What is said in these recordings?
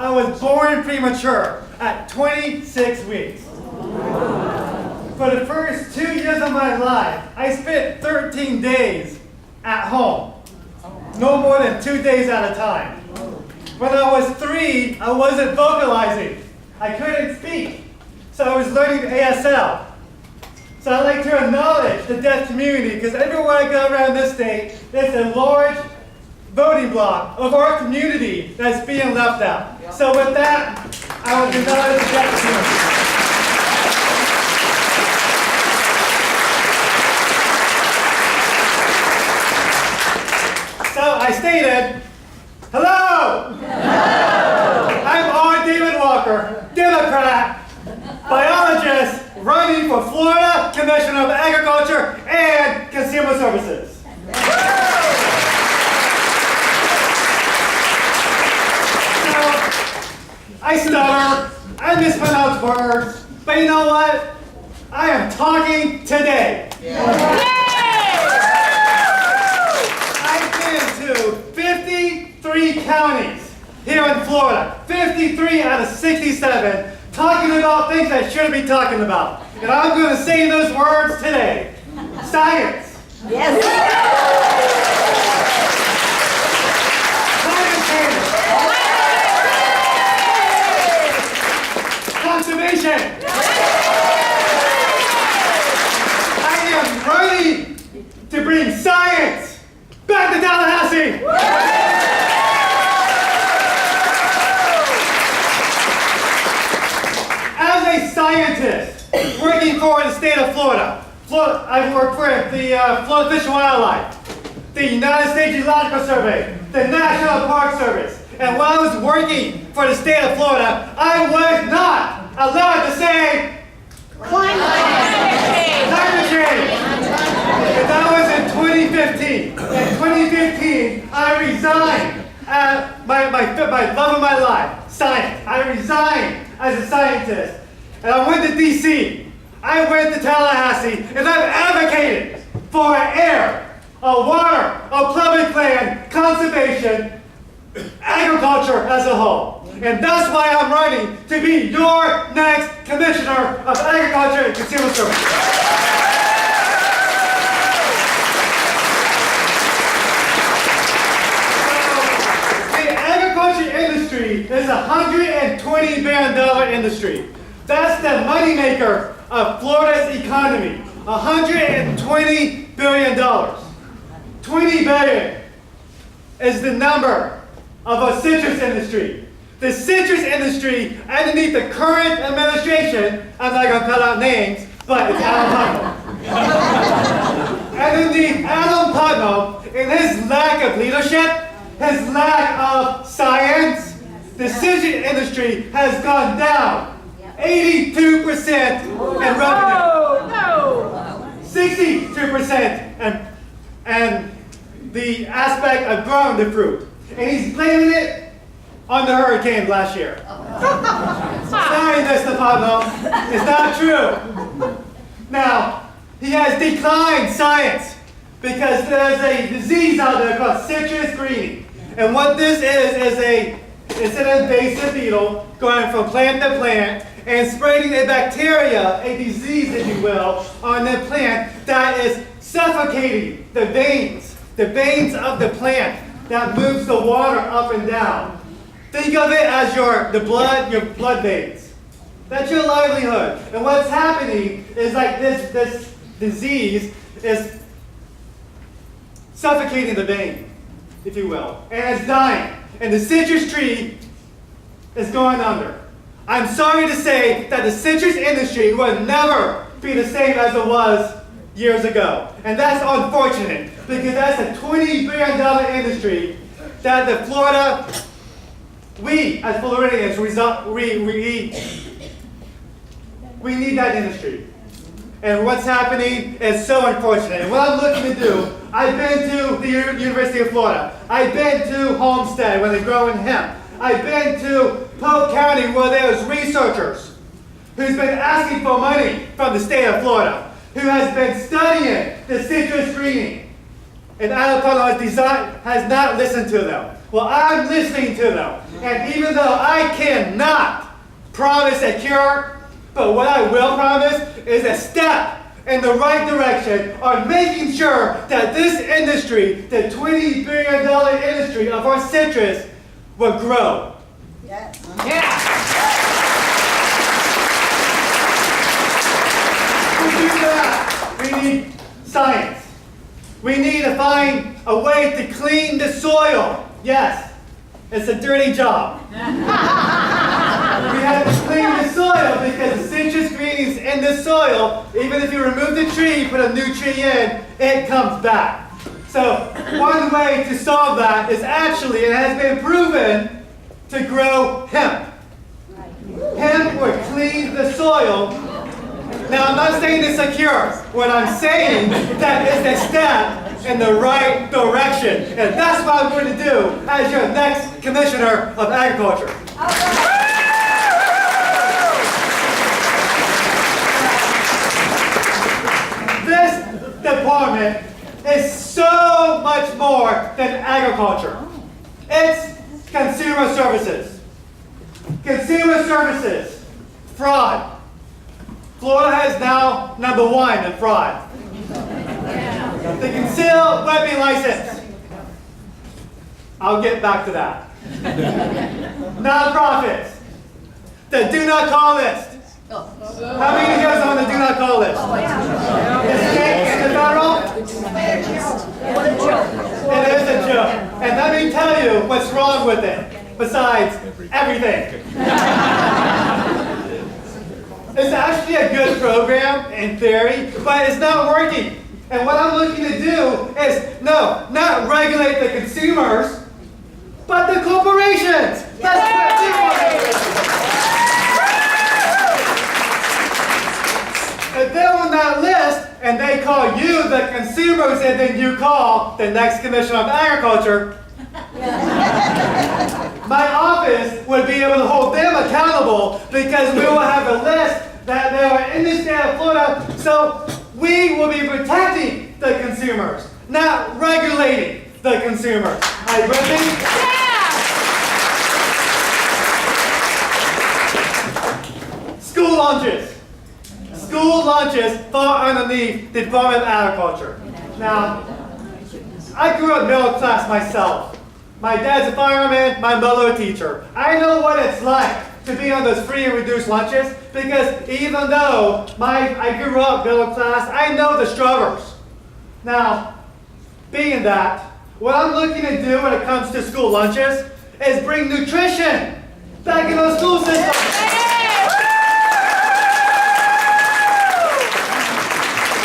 I was born premature at 26 weeks. For the first 2 years of my life, I spent 13 days at home. No more than 2 days at a time. When I was 3, I wasn't vocalizing. I couldn't speak. So I was learning ASL. So I'd like to acknowledge the deaf community because everywhere I go around this state, there's a large voting block of our community that's being left out. So with that, I will acknowledge the deaf community. So I stated, hello! I'm R. David Walker, Democrat, biologist, running for Florida Commissioner of Agriculture and Consumer Services. So, I stutter, I mispronounce words, but you know what? I am talking today. I've been to 53 counties here in Florida, 53 out of 67, talking about things I shouldn't be talking about. And I'm going to say those words today. Science. Yes. Climate change. Conservation. I am ready to bring science back to Tallahassee. As a scientist working for the state of Florida, I work for the Florida Fish and Wildlife, the United States Geological Survey, the National Park Service, and while I was working for the state of Florida, I was not allowed to say climate change. And that was in 2015. In 2015, I resigned my love of my life, science. I resigned as a scientist, and I went to DC. I went to Tallahassee, and I've advocated for air, water, public land, conservation, agriculture as a whole. And that's why I'm running to be your next Commissioner of Agriculture and Consumer Services. The agriculture industry is a $120 billion industry. That's the moneymaker of Florida's economy. $120 billion. 20 billion is the number of a citrus industry. The citrus industry, underneath the current administration, I'm not going to call out names, but it's Alan Putnam. Underneath Alan Putnam, in his lack of leadership, his lack of science, the citrus industry has gone down 82% in revenue. 62% and the aspect of growing the fruit. And he's blaming it on the hurricane last year. Sorry, Mr. Putnam, it's not true. Now, he has declined science because there's a disease out there called citrus greening. And what this is an invasive beetle going from plant to plant and spreading a bacteria, a disease if you will, on the plant that is suffocating the veins of the plant that moves the water up and down. Think of it as your blood veins. That's your livelihood. And what's happening is like this disease is suffocating the vein, if you will, and it's dying. And the citrus tree is going under. I'm sorry to say that the citrus industry will never be the same as it was years ago. And that's unfortunate because that's a $20 billion industry that the Florida, we as Floridians, we need that industry. And what's happening is so unfortunate. And what I'm looking to do, I've been to the University of Florida. I've been to Homestead where they're growing hemp. I've been to Polk County where there's researchers who's been asking for money from the state of Florida, who has been studying the citrus greening. And Alan Putnam has not listened to them. Well, I'm listening to them. And even though I cannot promise a cure, but what I will promise is a step in the right direction on making sure that this industry, the $20 billion industry of our citrus, will grow. Yes. Yeah. To do that, we need science. We need to find a way to clean the soil. Yes, it's a dirty job. We have to clean the soil because the citrus greens in the soil, even if you remove the tree, put a new tree in, it comes back. So one way to solve that is actually, it has been proven, to grow hemp. Hemp will clean the soil. Now, I'm not saying it's a cure. What I'm saying that is a step in the right direction. And that's what I'm going to do as your next Commissioner of Agriculture. This department is so much more than agriculture. It's consumer services. Consumer services. Fraud. Florida is now #1 in fraud. The concealed weapon license. I'll get back to that. Nonprofits. The do not call list. How many of you guys are on the do not call list? The state and the federal? It is a joke. And let me tell you what's wrong with it, besides everything. It's actually a good program in theory, but it's not working. And what I'm looking to do is, no, not regulate the consumers, but the corporations. That's what we want to do. If they're on that list and they call you the consumers and then you call the next Commissioner of Agriculture, my office would be able to hold them accountable because we will have a list that they are in the state of Florida, so we will be protecting the consumers, not regulating the consumers. Are you with me? Yeah! School lunches. School lunches fall underneath the Department of Agriculture. Now, I grew up middle class myself. My dad's a fireman, my mother a teacher. I know what it's like to be on those free and reduced lunches because even though I grew up middle class, I know the struggles. Now, being that, what I'm looking to do when it comes to school lunches is bring nutrition back in the school system.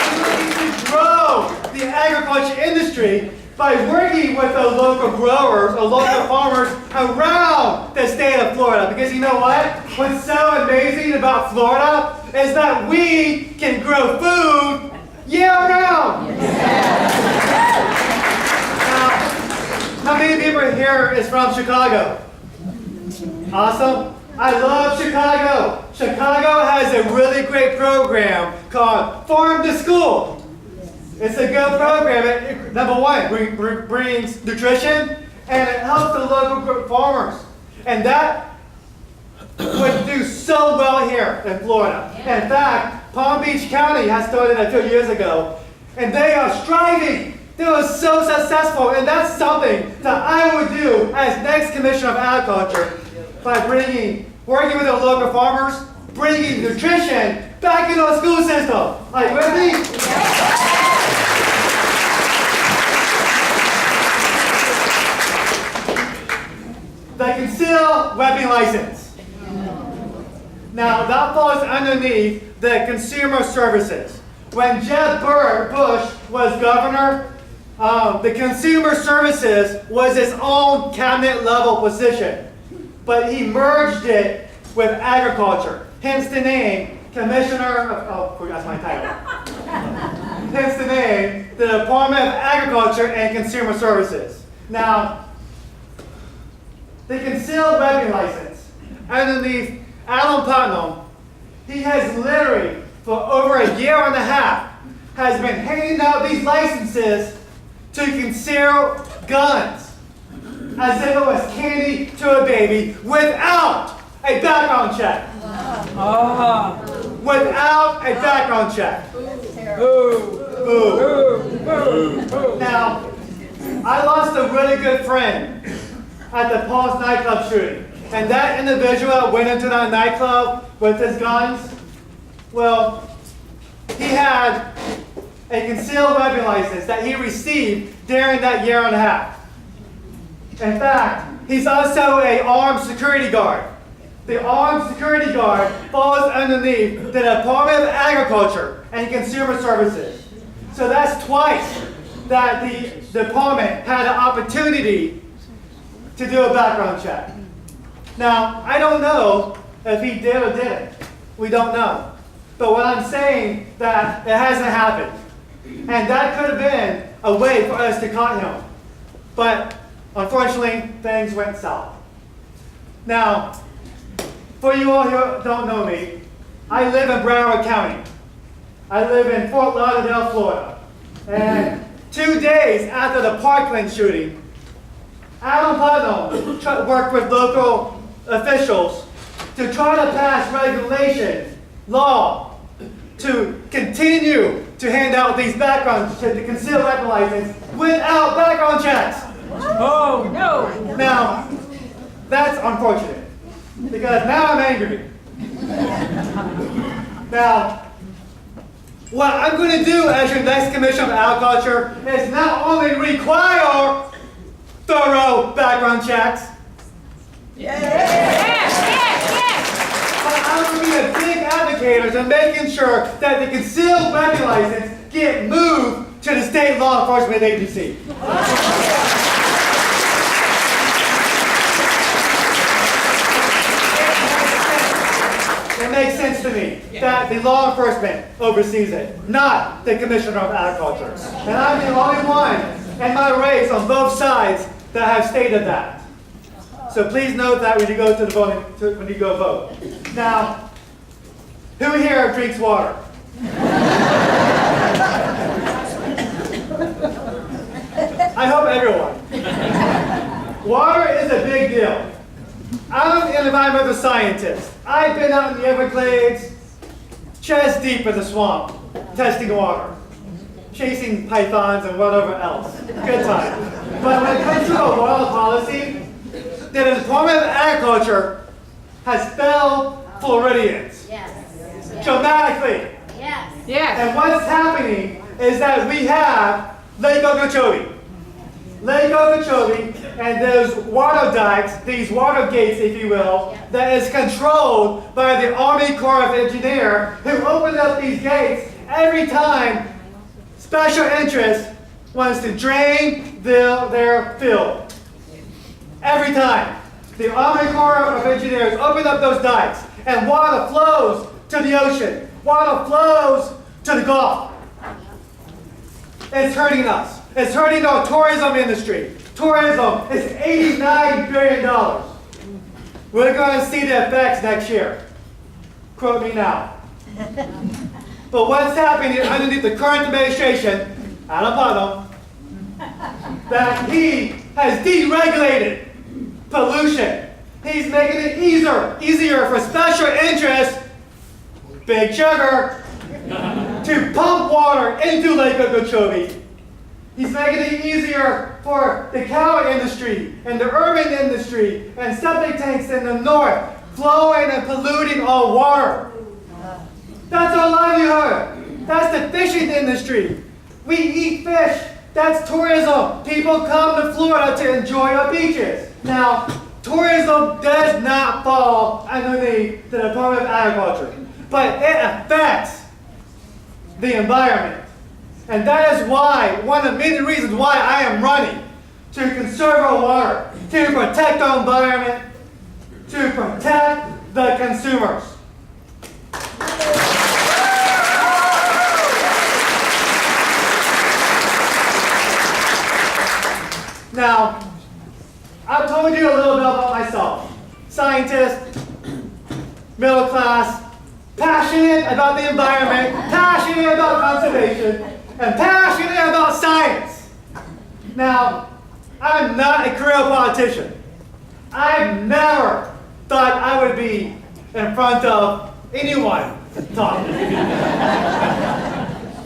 I'm looking to grow the agriculture industry by working with the local growers or local farmers around the state of Florida. Because you know what? What's so amazing about Florida is that we can grow food year-round. Now, how many people here is from Chicago? Awesome. I love Chicago. Chicago has a really great program called Farm to School. It's a good program. It, #1, it brings nutrition and it helps the local farmers. And that would do so well here in Florida. In fact, Palm Beach County has started a few years ago, and they are striving. They were so successful, and that's something that I would do as next Commissioner of Agriculture by working with the local farmers, bringing nutrition back into our school system. Are you with me? The concealed weapon license. Now that falls underneath the consumer services. When Jeb Bush was governor, the consumer services was his own cabinet level position, but he merged it with agriculture. Hence the name Commissioner of, that's my title. Hence the name, the Department of Agriculture and Consumer Services. Now, the concealed weapon license underneath Alan Putnam, he has literally, for over a year and a half, has been handing out these licenses to conceal guns. as if it was candy to a baby without a background check. Without a background check. Boo. Now, I lost a really good friend at the Pulse nightclub shooting. And that individual went into that nightclub with his guns. Well, he had a concealed weapon license that he received during that year and a half. In fact, he's also an armed security guard. The armed security guard falls underneath the Department of Agriculture and Consumer Services. So that's twice that the department had an opportunity to do a background check. Now, I don't know if he did or didn't. We don't know. But what I'm saying that it hasn't happened. And that could have been a way for us to caught him. But unfortunately, things went south. Now, for you all who don't know me, I live in Broward County. I live in Fort Lauderdale, Florida. And 2 days after the Parkland shooting, Adam Putnam worked with local officials to try to pass regulation, law, to continue to hand out these background checks, the concealed weapon license, without background checks. Oh, no. Now, that's unfortunate, because now I'm angry. Now, what I'm going to do as your next Commissioner of Agriculture is not only require thorough background checks, but I'm going to be a big advocate in making sure that the concealed weapon license get moved to the state law enforcement agency. It makes sense to me that the law enforcement oversees it, not the Commissioner of Agriculture. And I'm the only one in my race on both sides that have stated that. So please note that when you go to the voting, when you go vote. Now, who here drinks water? I hope everyone. Water is a big deal. I'm an environmental scientist. I've been out in the Everglades, chest deep in the swamp, testing water, chasing pythons and whatever else. Good time. But when it comes to a water policy, the Department of Agriculture has failed Floridians. Yes. Dramatically. Yes. Yes. And what's happening is that we have Lake Okeechobee. Lake Okeechobee and those water dikes, these water gates, if you will, that is controlled by the Army Corps of Engineers, who open up these gates every time special interest wants to drain their field. Every time. The Army Corps of Engineers open up those dikes and water flows to the ocean. Water flows to the Gulf. It's hurting us. It's hurting our tourism industry. Tourism is $89 billion. We're going to see the effects next year. Quote me now. But what's happening underneath the current administration, Adam Putnam, that he has deregulated pollution. He's making it easier for special interests, Big Sugar, to pump water into Lake Okeechobee. He's making it easier for the cow industry and the urban industry and septic tanks in the north flowing and polluting our water. That's our livelihood. That's the fishing industry. We eat fish. That's tourism. People come to Florida to enjoy our beaches. Now, tourism does not fall underneath the Department of Agriculture, but it affects the environment. And that is why, one of the many reasons why I am running, to conserve our water, to protect our environment, to protect the consumers. Now, I've told you a little bit about myself. Scientist, middle class, passionate about the environment, passionate about conservation, and passionate about science. Now, I'm not a career politician. I've never thought I would be in front of anyone talking.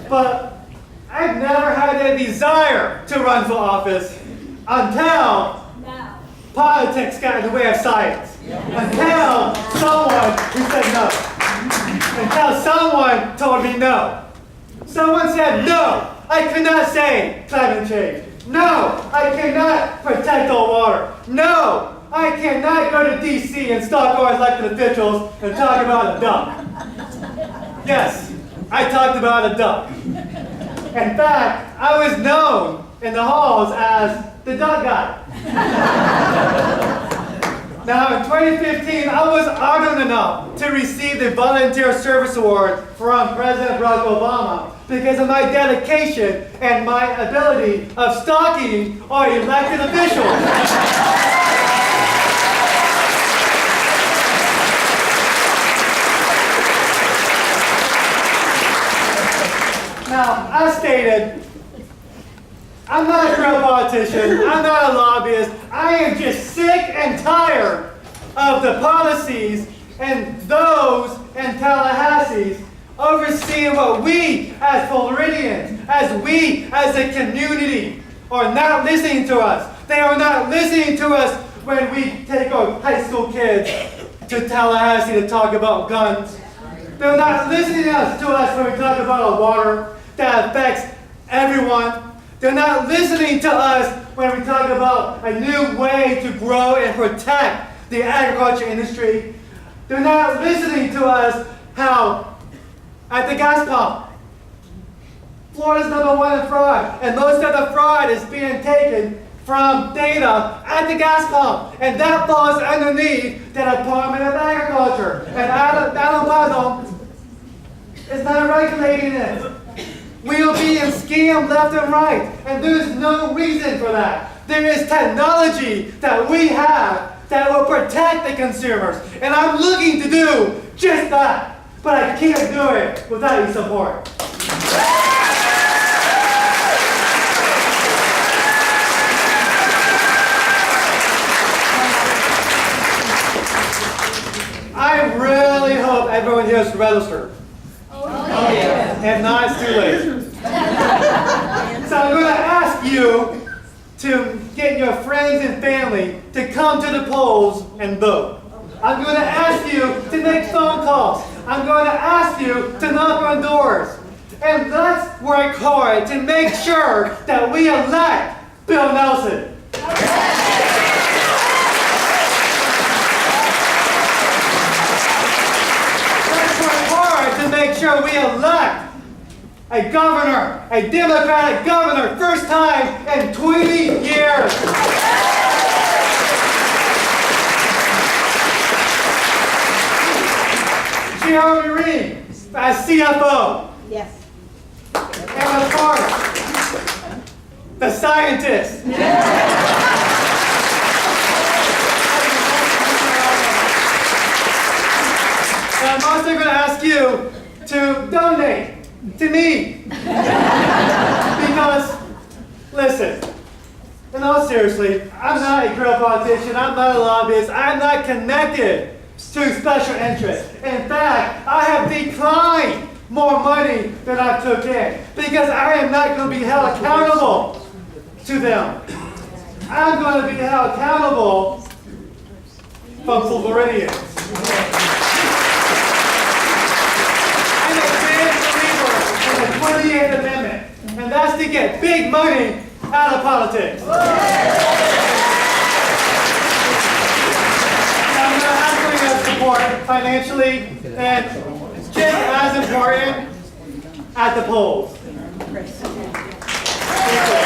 But I've never had a desire to run for office until politics got in the way of science. Until someone who said no. Until someone told me no. Someone said no, I could not say climate change. No, I cannot protect our water. No, I cannot go to DC and stalk our elected officials and talk about a duck. Yes, I talked about a duck. In fact, I was known in the halls as the duck guy. Now, in 2015, I was honored enough to receive the Volunteer Service Award from President Barack Obama because of my dedication and my ability of stalking our elected officials. Now, as stated, I'm not a career politician, I'm not a lobbyist, I am just sick and tired of the policies and those in Tallahassee overseeing what we as Floridians, as we as a community are not listening to us. They are not listening to us when we take our high school kids to Tallahassee to talk about guns. They're not listening to us when we talk about our water that affects everyone. They're not listening to us when we talk about a new way to grow and protect the agriculture industry. They're not listening to us how at the gas pump, Florida's #1 in fraud, and most of the fraud is being taken from data at the gas pump, and that falls underneath the Department of Agriculture, and Adam Bynum is not regulating it. We are being scammed left and right, and there's no reason for that. There is technology that we have that will protect the consumers, and I'm looking to do just that, but I can't do it without your support. I really hope everyone here is registered. If not, it's too late. So I'm going to ask you to get your friends and family to come to the polls and vote. I'm going to ask you to make phone calls. I'm going to ask you to knock on doors. And let's work hard to make sure that we elect Bill Nelson. To make sure we elect a governor, a Democratic governor, first time in 20 years. Jeremy Reed as CFO. Yes. And of course, the scientist. And I'm also going to ask you to donate to me. Because, listen, in all seriously, I'm not a career politician, I'm not a lobbyist, I'm not connected to special interests. In fact, I have declined more money than I took in because I am not going to be held accountable to them. I'm going to be held accountable from Floridians. I'm a big believer in the 28th Amendment, and that's to get big money out of politics. I'm not asking your support financially, and just as important, at the polls. Thank you.